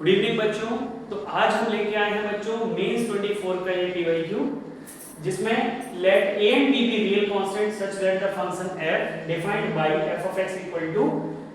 Good evening बच्चों। तो आज हम लेके आए हैं बच्चों मेंस 24 का ये पीवाईक्यू, जिसमें late a and b be real constant such that the function f defined by f of x equal to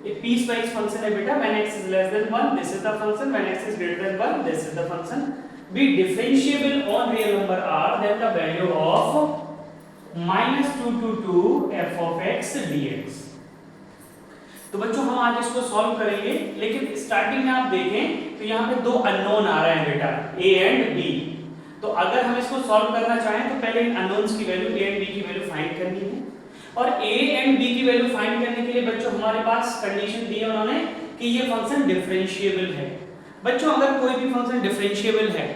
a piecewise function है बेटा when x is less than 1 this is the function, when x is greater than 1 this is the function, be differentiable on real number r then the value of minus 2 to 2 f of x dx। तो बच्चों हम आज इसको solve करेंगे, लेकिन starting में आप देखें तो यहाँ पे दो अननोन आ रहे हैं बेटा a एंड b। तो अगर हम इसको सॉल्व करना चाहें तो पहले इन अननोन्स की वैल्यू a एंड b की वैल्यू फाइंड करनी है, और a एंड b की वैल्यू फाइंड करने के लिए बच्चों हमारे पास कंडीशन दी है उन्होंने कि ये फंक्शन डिफरेंशिएबल है। बच्चों अगर कोई भी फंक्शन डिफरेंशिएबल है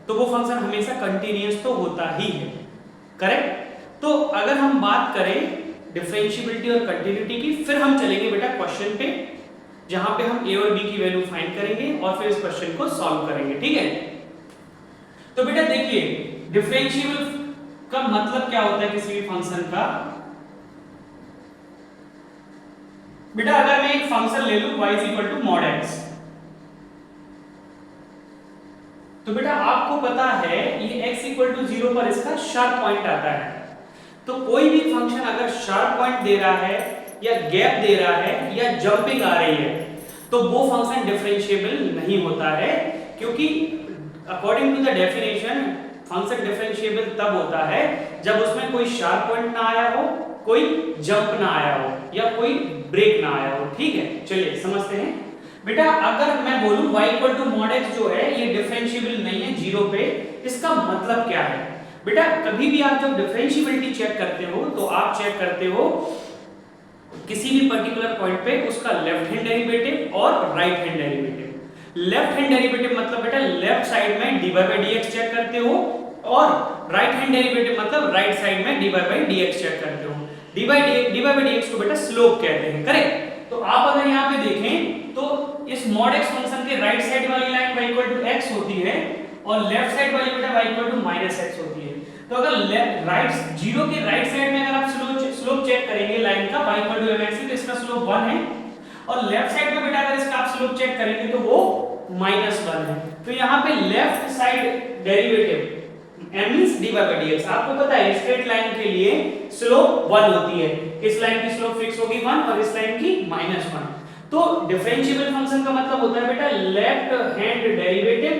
तो वो फंक्शन हमेशा कंटीन्यूअस तो होता ही है, करेक्ट। तो अगर हम बात करें डिफरेंशिएबिलिटी और कंटिन्यूटी की, फिर हम चलेंगे बेटा क्वेश्चन पे, जहां पे हम a और b की वैल्यू फाइंड करेंगे और फिर इस क्वेश्चन को सॉल्व करेंगे, ठीक है। तो बेटा देखिए डिफरेंशिएबल का मतलब क्या होता है किसी भी फंक्शन का। बेटा अगर मैं एक फंक्शन ले लूं y mod x, तो बेटा आपको पता है ये x 0 पर इसका शार्प पॉइंट आता है। तो कोई भी फंक्शन अगर शार्प पॉइंट दे रहा है या गैप दे रहा है या जंपिंग आ रही है तो वो फंक्शन डिफरेंशिएबल नहीं होता है, क्योंकि according to the definition function differentiable तब होता है जब उसमें कोई शार्प पॉइंट ना आया हो, कोई जंप ना आया हो या कोई ब्रेक ना आया हो, ठीक है। चलिए समझते हैं बेटा। अगर मैं बोलूं y mod x जो है ये डिफरेंशिएबल नहीं है 0 पे, इसका मतलब क्या है बेटा। कभी भी आप जब डिफरेंशिएबिलिटी चेक करते हो तो आप चेक करते हो किसी भी पर्टिकुलर पॉइंट पे उसका लेफ्ट हैंड डेरिवेटिव और right hand derivative. Left hand derivative मतलब बेटा लेफ्ट साइड में dy/dx चेक करते हो, और राइट हैंड डेरिवेटिव मतलब राइट साइड में dy/dx चेक करते हो। dy/dx को बेटा स्लोप कहते हैं, करेक्ट। तो आप अगर यहाँ पे देखें तो इस mod x फंक्शन के राइट साइड वाली लाइन y x होती है और लेफ्ट साइड वाली बेटा y x होती है। तो अगर राइट 0 के राइट साइड में अगर आप स्लोप चेक करेंगे लाइन का y mx तो इसका स्लोप 1 है, और लेफ्ट साइड में बेटा अगर इसका आप स्लोप चेक करेंगे तो वो -1 है। तो यहाँ पे left side derivative means dy/dx, आपको पता है स्ट्रेट लाइन के लिए स्लोप 1 होती है। इस लाइन की स्लोप फिक्स होगी 1 और इस लाइन की -1। तो डिफरेंशिएबल फंक्शन का मतलब होता है बेटा left hand derivative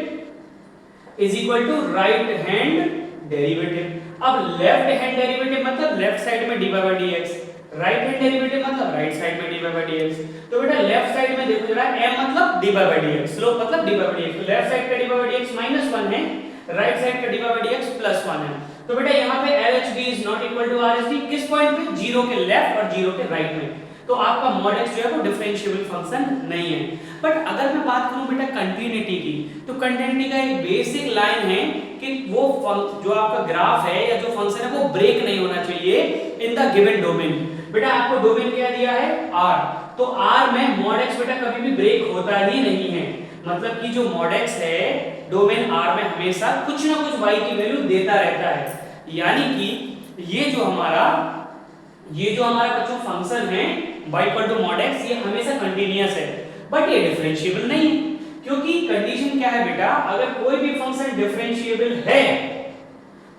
is equal to right hand derivative. अब लेफ्ट हैंड डेरिवेटिव मतलब लेफ्ट साइड में dy/dx, राइट हैंड डेरिवेटिव मतलब राइट साइड में dy/dx। तो बेटा लेफ्ट साइड में देखो जरा m मतलब dy/dx, स्लोप मतलब dy/dx। तो लेफ्ट साइड का dy/dx -1 है, राइट साइड का dy/dx +1 है। तो बेटा यहाँ पे LHD is not equal to RHD किस पॉइंट पे, 0 के लेफ्ट और 0 के राइट में। तो आपका mod x जो है वो डिफरेंशिएबल फंक्शन नहीं है। बट अगर मैं बात करूं बेटा कंटिन्यूटी की, तो कंटिन्यूटी का एक बेसिक लाइन है कि वो जो आपका ग्राफ है या जो फंक्शन है वो ब्रेक नहीं होना चाहिए इन द गिवन डोमेन। बेटा आपको डोमेन क्या दिया है r, तो r में mod x बेटा कभी भी ब्रेक होता ही नहीं है। मतलब कि जो mod x है डोमेन r में हमेशा कुछ ना कुछ y की वैल्यू देता रहता है, यानी कि ये जो हमारा बच्चों फंक्शन है y mod x ये हमेशा कंटीन्यूअस है, बट ये डिफरेंशिएबल नहीं है। क्योंकि कंडीशन क्या है बेटा, अगर कोई भी फंक्शन डिफरेंशिएबल है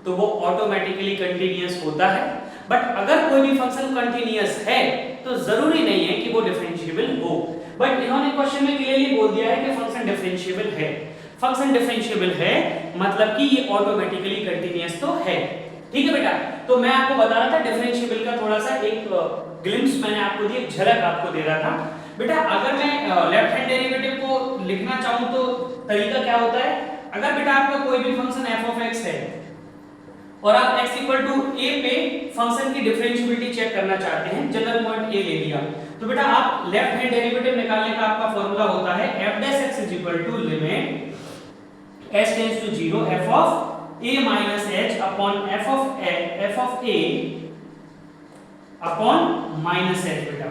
तो वो ऑटोमेटिकली कंटीन्यूअस होता है, बट अगर कोई भी फंक्शन कंटीन्यूअस है तो जरूरी नहीं है कि वो डिफरेंशिएबल हो। बट इन्होंने क्वेश्चन में क्लियरली बोल दिया है कि फंक्शन डिफरेंशिएबल है। फंक्शन डिफरेंशिएबल है मतलब कि ये ऑटोमेटिकली कंटीन्यूअस तो है, ठीक है बेटा। तो मैं आपको बता रहा था डिफरेंशिएबल का थोड़ा सा एक ग्लिम्स मैंने आपको दी, एक झलक आपको दे रहा था। बेटा अगर मैं लेफ्ट हैंड डेरिवेटिव को लिखना चाहूं तो तरीका क्या होता है। अगर बेटा आपका कोई भी फंक्शन f of x है और आप x a पे फंक्शन की डिफरेंशिएबिलिटी चेक करना चाहते हैं, जनरल पॉइंट a ले लिया, तो बेटा आप लेफ्ट हैंड डेरिवेटिव निकालने का आपका फार्मूला होता है f(x) limit s tends to 0 f of a minus h upon f of a upon minus h बेटा।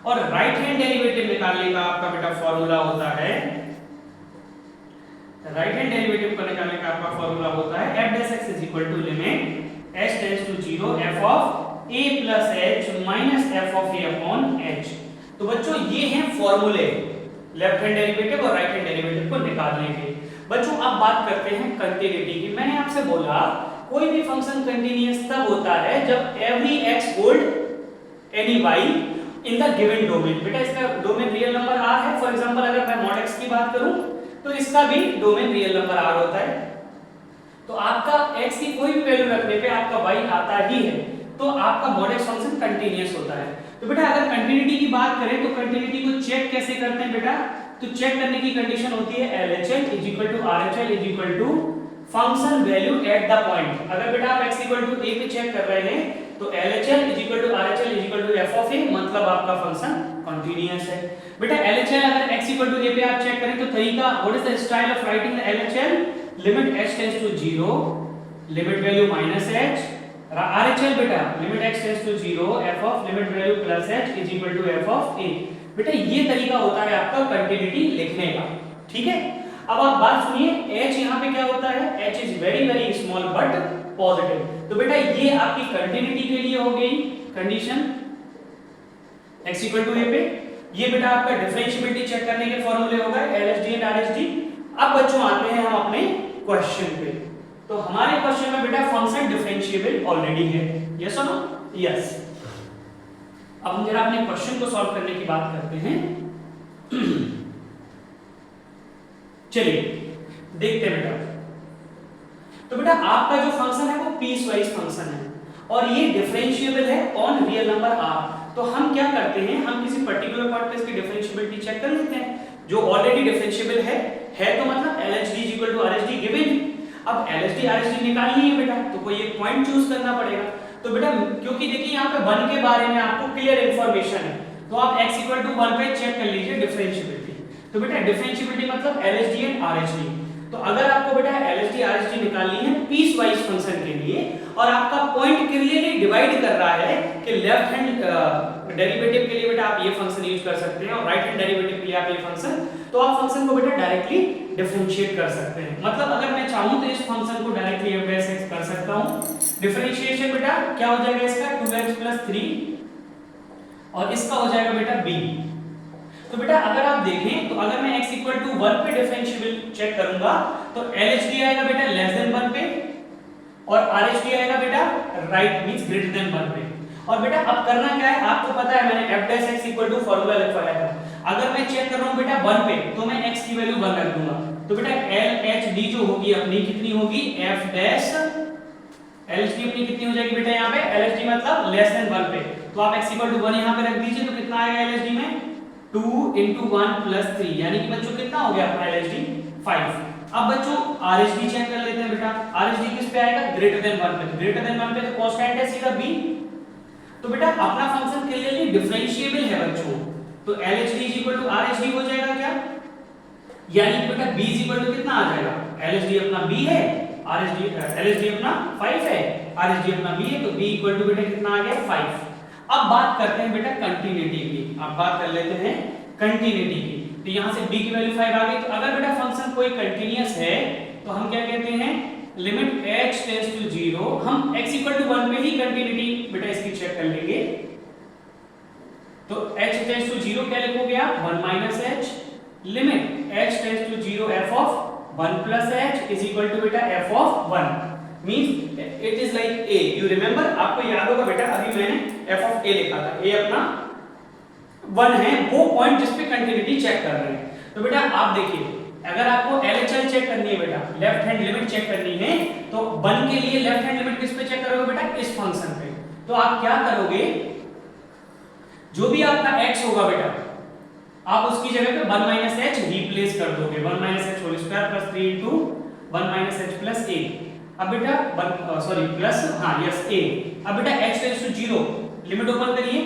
और राइट हैंड डेरिवेटिव निकालने का आपका बेटा फॉर्मूला होता है, राइट हैंड डेरिवेटिव को निकालने का आपका फॉर्मूला होता है f(x) limit s tends to 0 f of a plus h minus f of a upon h। तो बच्चों ये हैं फॉर्मूले, लेफ्ट हैंड डेरिवेटिव और राइट हैंड डेरिवेटिव को निकालने के। बच्चों अब बात करते हैं कंटिन्यूटी की। मैंने आपसे बोला कोई भी फंक्शन कंटिन्यूअस तब होता है जब every x hold any y in the given domain. बेटा इसका डोमेन रियल नंबर r है। फॉर एग्जांपल अगर मैं mod x की बात करूं तो इसका भी डोमेन रियल नंबर r होता है। तो आपका x की कोई भी वैल्यू रखने पे आपका y आता ही है, तो आपका mod x फंक्शन कंटीन्यूअस होता है। तो बेटा अगर कंटिन्यूटी की बात करें तो कंटिन्यूटी को चेक कैसे करते हैं बेटा? तो चेक करने की कंडीशन होती है LHL = RHL = function value at the point. अगर बेटा आप x = a पे चेक कर रहे हैं तो LHL = RHL = f of a, मतलब आपका फंक्शन कंटीन्यूअस है। बेटा LHL अगर x = a पे आप चेक करें तो तरीका, what is the style of writing the LHL? Limit h tends to 0, limit value -h, RHL बेटा limit x tends to 0, f of limit value +h = f of a। बेटा ये तरीका होता है आपका कंटिन्यूटी लिखने का, ठीक है। अब आप बात सुनिए, h यहाँ पे क्या होता है? h is very small but positive. तो बेटा ये आपकी कंटिन्यूटी के लिए हो गई कंडीशन x = a पे। ये बेटा आपका डिफरेंशिएबिलिटी चेक करने के फॉर्मूले हो गए LHD एंड RHD। अब बच्चों आते हैं हम अपने क्वेश्चन पे। तो हमारे क्वेश्चन में बेटा फंक्शन डिफरेंशिएबल ऑलरेडी है, यस और नो? यस। अब हम जरा अपने क्वेश्चन को सॉल्व करने की बात करते हैं। चलिए देखते हैं बेटा। तो बेटा आपका जो फंक्शन है वो पीस वाइज फंक्शन है और ये डिफरेंशिएबल है ऑन रियल नंबर r। तो हम क्या करते हैं, हम किसी पर्टिकुलर पॉइंट पे इसकी डिफरेंशिएबिलिटी चेक कर लेते हैं। जो ऑलरेडी डिफरेंशिएबल है तो मतलब LHD = RHD गिवन। अब LHD RHD निकालनी है बेटा, तो कोई एक पॉइंट चूज करना पड़ेगा। तो बेटा क्योंकि देखिए यहाँ पे 1 के बारे में आपको क्लियर इंफॉर्मेशन है, तो आप x = 1 पे चेक कर लीजिए डिफरेंशिएबिलिटी। तो बेटा डिफरेंशिएबिलिटी मतलब LHD एंड RHD। तो अगर आपको बेटा LHD RHD निकालनी है पीस वाइज फंक्शन के लिए और आपका पॉइंट क्लियरली डिवाइड कर रहा है कि लेफ्ट हैंड डेरिवेटिव के लिए बेटा आप ये फंक्शन यूज कर सकते हैं और राइट हैंड डेरिवेटिव के लिए आप ये फंक्शन, तो आप फंक्शन को बेटा डायरेक्टली डिफरेंशिएट कर सकते हैं। मतलब अगर मैं चाहूं तो इस फंक्शन को डायरेक्टली f by x कर सकता हूं। डिफरेंशिएशन बेटा क्या हो जाएगा इसका? 2x + 3 और इसका हो जाएगा बेटा b। तो बेटा अगर आप देखें तो अगर मैं x = 1 पे डिफरेंशिएबल चेक करूंगा तो LHD आएगा बेटा <1 पे और RHD आएगा बेटा राइट मींस >1 पे। और बेटा अब करना क्या है आपको पता है, मैंने f' = फॉर्मूला लिखवाया था। अगर मैं चेक कर रहा हूं बेटा 1 पे तो मैं x की वैल्यू 1 रख दूंगा। तो बेटा LHD जो होगी अपनी कितनी होगी? f' LHD अपनी कितनी हो जाएगी बेटा यहाँ पे? LHD मतलब <1 पे। तो आप x = 1 यहाँ पे रख दीजिए तो कितना आएगा LHD में? 2 × 1 + 3, यानी कि बच्चों कितना हो गया अपना LHD? 5। अब बच्चों RHD चेक कर लेते हैं बेटा। RHD किस पे आएगा? >1 पे। >1 पे तो कांस्टेंट है सीधा b। तो बेटा अपना फंक्शन क्लियरली डिफरेंशिएबल है बच्चों, तो LHD = RHD हो जाएगा क्या? यानी कि बेटा b = कितना आ जाएगा? LHD अपना b है, LHD अपना 5 है, RHD अपना b है, तो b = बेटा कितना आ गया? 5। अब बात करते हैं बेटा कंटिन्यूटी की। अब बात कर लेते हैं कंटिन्यूटी की। तो यहां से b की वैल्यू 5 आ गई। तो अगर बेटा फंक्शन कोई कंटीन्यूअस है तो हम क्या कहते हैं? Limit h tends to 0। हम x = 1 में ही कंटिन्यूटी बेटा इसकी चेक कर लेंगे। तो h टेंड्स टू 0 क्या लिखोगे आप? 1 - h। Limit h tends to 0 f of 1 + h = बेटा f of 1 means it is like a। You remember, आपको याद होगा बेटा अभी मैंने f of a लिखा था। a अपना 1 है, वो पॉइंट जिस पे कंटिन्यूटी चेक कर रहे हैं। तो बेटा आप देखिए अगर आपको LHL चेक करनी है बेटा, लेफ्ट हैंड लिमिट चेक करनी है, तो 1 के लिए लेफ्ट हैंड लिमिट किस पे चेक करोगे बेटा? इस फंक्शन पे। तो आप क्या करोगे, जो भी आपका x होगा बेटा आप उसकी जगह पे 1 - h रिप्लेस कर दोगे। 1 - h whole square + 3 × 1 - h + a। अब बेटा प्लस यस a। अब बेटा h tends to 0, limit open करिए,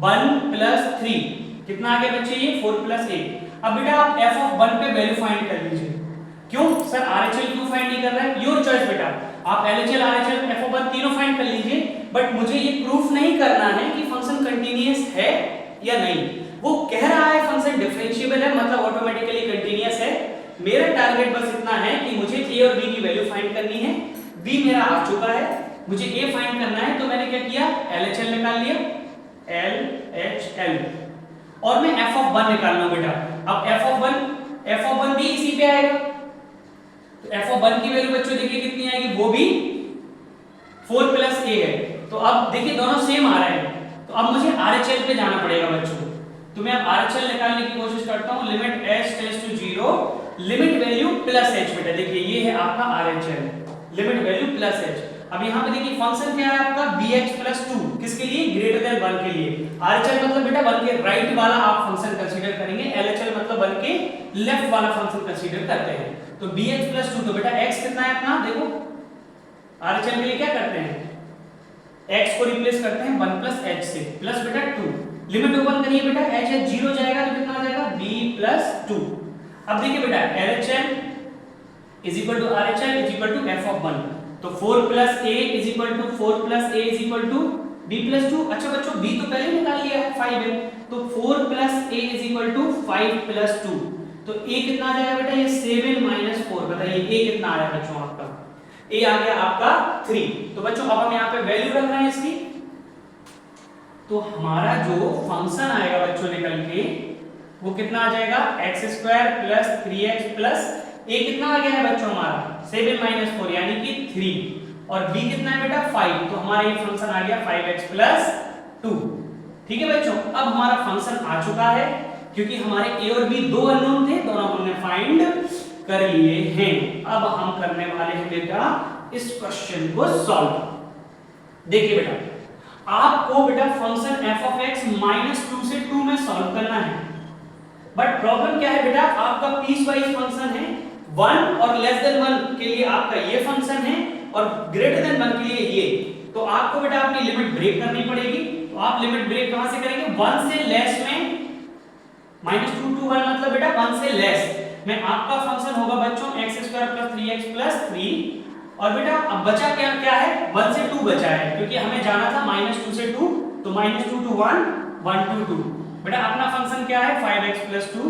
1 + 3 कितना आ गया बच्चे? ये 4 + a। अब बेटा आप f of 1 पे वैल्यू फाइंड कर लीजिए। क्यों सर RHL क्यों फाइंड नहीं कर रहा है? योर चॉइस बेटा, आप LHL RHL f of 1 तीनों फाइंड कर लीजिए, बट मुझे ये प्रूफ नहीं करना है कि फंक्शन कंटीन्यूअस है या नहीं। वो कह रहा है फंक्शन डिफरेंशिएबल है, मतलब ऑटोमेटिकली कंटीन्यूअस है। मेरा टारगेट बस इतना है कि मुझे a और b की वैल्यू फाइंड करनी है। b मेरा आ चुका है, मुझे a फाइंड करना है, तो मैंने क्या किया? LHL निकाल लिया, LHL, और मैं f of 1 निकालना हूं बेटा। अब f(1) भी इसी पे आएगा, तो f(1) की वैल्यू बच्चों देखिए कितनी आएगी, वो भी 4 + a है। तो अब देखिए दोनों सेम आ रहे हैं, तो अब मुझे RHL पे जाना पड़ेगा बच्चों। तो मैं अब RHL निकालने की कोशिश करता हूं। Limit h tends to 0, limit value plus h। बेटा देखिए ये है आपका RHL, limit value plus h। अब यहाँ पे देखिए फंक्शन क्या है आपका bx + 2, किसके लिए, ग्रेटर देन 1 के लिए। RHL मतलब बेटा 1 के राइट वाला आप फंक्शन कंसीडर करेंगे, LHL मतलब 1 के लेफ्ट वाला फंक्शन कंसीडर करते हैं। तो bx + 2, तो बेटा x कितना है अपना, देखो RHL के लिए क्या करते हैं, x को रिप्लेस करते हैं 1 + h से, प्लस बेटा 2, लिमिट ओपन करिए बेटा, h 0 जाएगा तो कितना आ जाएगा, b + 2। अब देखिए बेटा LHL = RHL = f(1), तो 4 + a = 4 + a = b + 2। अच्छा बच्चों b तो पहले निकाल लिया है, 5 है, तो 4 + a = 5 + 2, तो a कितना आ जाएगा बेटा, ये 7 - 4। बताइए a कितना आया बच्चों आपका, a आ गया आपका 3। तो बच्चों अब हम यहाँ पे वैल्यू रख रहे हैं इसकी, तो हमारा जो फंक्शन आएगा बच्चों निकल के वो कितना आ जाएगा, x² + 3x + a कितना आ गया है बच्चों हमारा 7 - 4 यानी कि 3, और b कितना है बेटा 5, तो हमारा ये फंक्शन आ गया 5x + 2। ठीक है बच्चों, अब हमारा फंक्शन आ चुका है, क्योंकि हमारे a और b दो अननोन थे, दोनों हमने फाइंड कर लिए हैं। अब हम करने वाले हैं बेटा इस क्वेश्चन को सॉल्व। देखिए बेटा आपको बेटा फंक्शन f(x) -2 से 2 में सॉल्व करना है, बट प्रॉब्लम क्या है बेटा, आपका पीस वाइज फंक्शन है, 1 और <1 के लिए आपका ये फंक्शन है और ग्रेटर देन 1 के लिए ये। तो आपको बेटा अपनी लिमिट ब्रेक करनी पड़ेगी। तो आप लिमिट ब्रेक कहां से करेंगे, 1 से लेस में, -2 to 1 मतलब बेटा 1 से लेस में आपका फंक्शन होगा बच्चों x² + 3x + 3, और बेटा अब बचा क्या क्या है, 1 से 2 बचा है, क्योंकि हमें जाना था -2 से 2, तो -2 to 1, 1 to 2। बेटा अपना फंक्शन क्या है, 5x + 2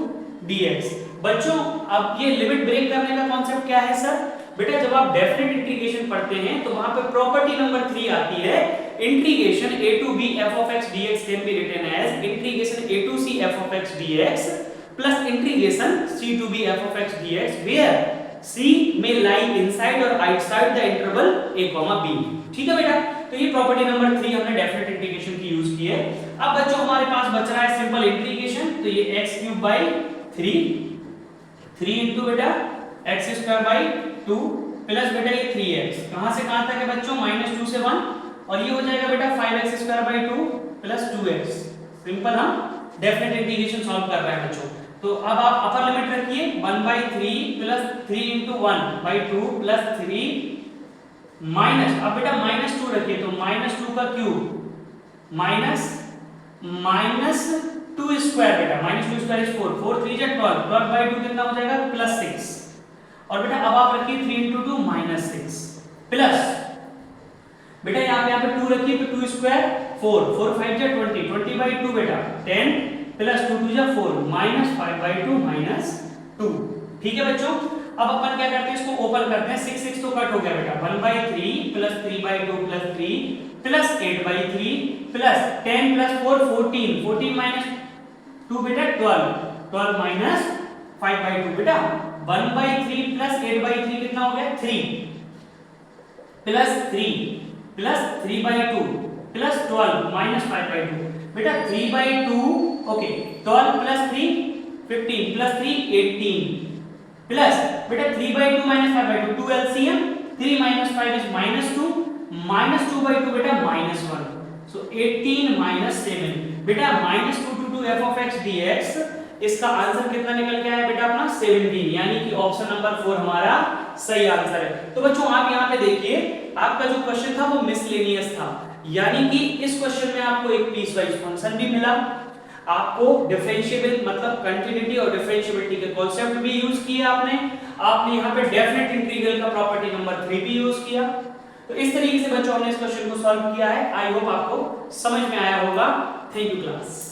dx। बच्चों अब ये लिमिट ब्रेक करने का कॉन्सेप्ट क्या है सर, बेटा जब आप डेफिनेट इंटीग्रेशन पढ़ते हैं तो वहां पे प्रॉपर्टी नंबर 3 आती है, integration a to b f(x) dx can be written as integration a to c f(x) dx plus integration c to b f(x) dx where c may lie inside or outside the interval a, b। ठीक है बेटा, तो ये property number 3 हमने definite integration की use की है। अब बच्चों हमारे पास बच रहा है सिंपल इंटीग्रेशन, तो ये x³ / 3 into बेटा x² / 2 प्लस बेटा ये 3x, कहां से कहां तक है बच्चों, -2 से 1, और ये हो जाएगा बेटा 5x² / 2 प्लस 2x। सिंपल हम डेफिनेट इंटीग्रेशन सॉल्व कर रहे हैं बच्चों। तो अब आप अपर लिमिट रखिए, 1/3 प्लस 3 into 1/2 प्लस 3 माइनस, अब बेटा -2 रखिए, तो -2 का क्यूब माइनस -2² बेटा, -2² = 4, 4 3 = 12, 12/2 कितना हो जाएगा, +6, और बेटा अब आप रखिए 3 into 2 -6 प्लस बेटा यहाँ पे 2 रखिए, तो 2² 4, 4 5 = 20, 20/2 बेटा 10 प्लस 2 2 = 4 -5/2 -2। ठीक है बच्चों, अब अपन क्या करते हैं, इसको ओपन करते हैं, 6 6 तो कट हो गया बेटा, 1/3 plus 3/2 plus 3 plus 8/3 plus 10 plus 4 14, 14 minus 2 बेटा 12, 12 - 5/2 बेटा 1/3 प्लस 8/3 कितना हो गया 3 प्लस 3 प्लस 3/2 प्लस 12 माइनस 5/2 बेटा 3/2, ओके 12 प्लस 3 15 प्लस 3 18 प्लस बेटा 3/2 माइनस 5/2 2 LCM 3 - 5 is -2 -2/2 बेटा -1, so 18 - 7 बेटा -2 to 2 f(x) dx, इसका आंसर कितना निकल के आया बेटा अपना 17, यानी कि ऑप्शन नंबर 4 हमारा सही आंसर है। तो बच्चों आप यहाँ पे देखिए, आपका जो क्वेश्चन था वो मिसलेनियस था, यानी कि इस क्वेश्चन में आपको एक पीस वाइज फंक्शन भी मिला, आपको डिफरेंशिएबल मतलब कंटिन्यूटी और डिफरेंशिएबिलिटी के कॉन्सेप्ट भी यूज किए आपने यहाँ पे डेफिनेट इंटीग्रल का प्रॉपर्टी नंबर 3 भी यूज किया। तो इस तरीके से बच्चों हमने इस क्वेश्चन को सॉल्व किया है। आई होप आपको समझ में आया होगा। Thank you class.